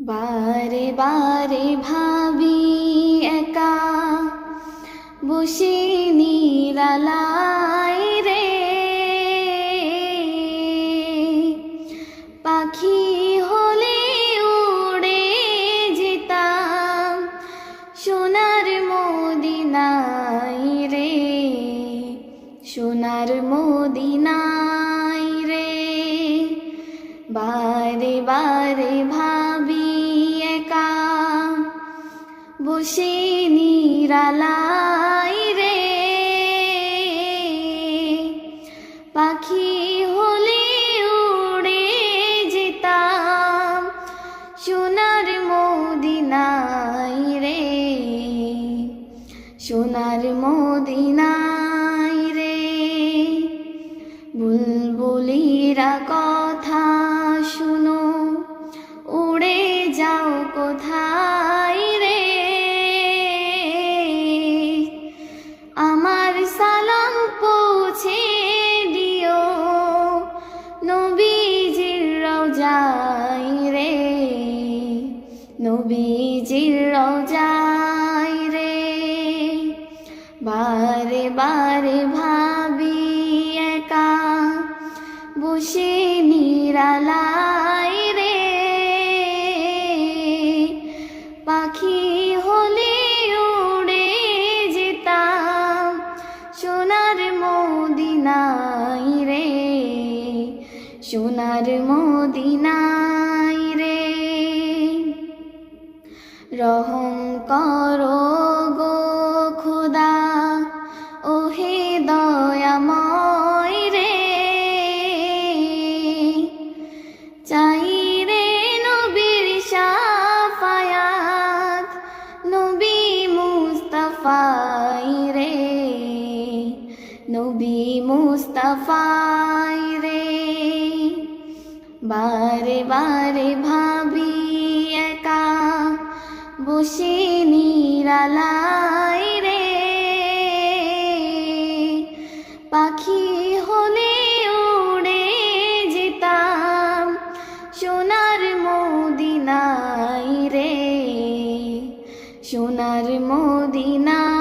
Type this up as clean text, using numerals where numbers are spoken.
বারে বারে ভাবি একা বসে নিরালায় রে, পাখি হলে উড়ে যেতাম সোনার মদিনায় রে, সোনার মদিনায় রে। বারে বারে ভাবি একা বসে নিরালায় রে, পাখি হলে উড়ে যেতাম সোনার মদিনায় রে, সোনার মদিনায় রে। বুলবুলিরা কথা শুনো, উড়ে যাও কোথায় রে, আমার সালাম পৌঁছে দিও নবীজির রওজায় রে, নবীজির রওজায় রে। বারে বারে ভাবি একা বসে নিরালায় রে, পাখি হলে উড়ে যেতাম সোনার মদিনায় রে, সোনার মদিনায় রে। রহম করো গো খোদা, ওহে দয়াময় রে, চাই রে নবীর শাফায়াত, নবী মুস্তাফাই রে, নবী মুস্তাফাই রে। বারে বারে ভাবি একা বসে নিরালায় রে, পাখি হলে উড়ে যেতাম সোনার মদিনায় রে, সোনার মদিনায়।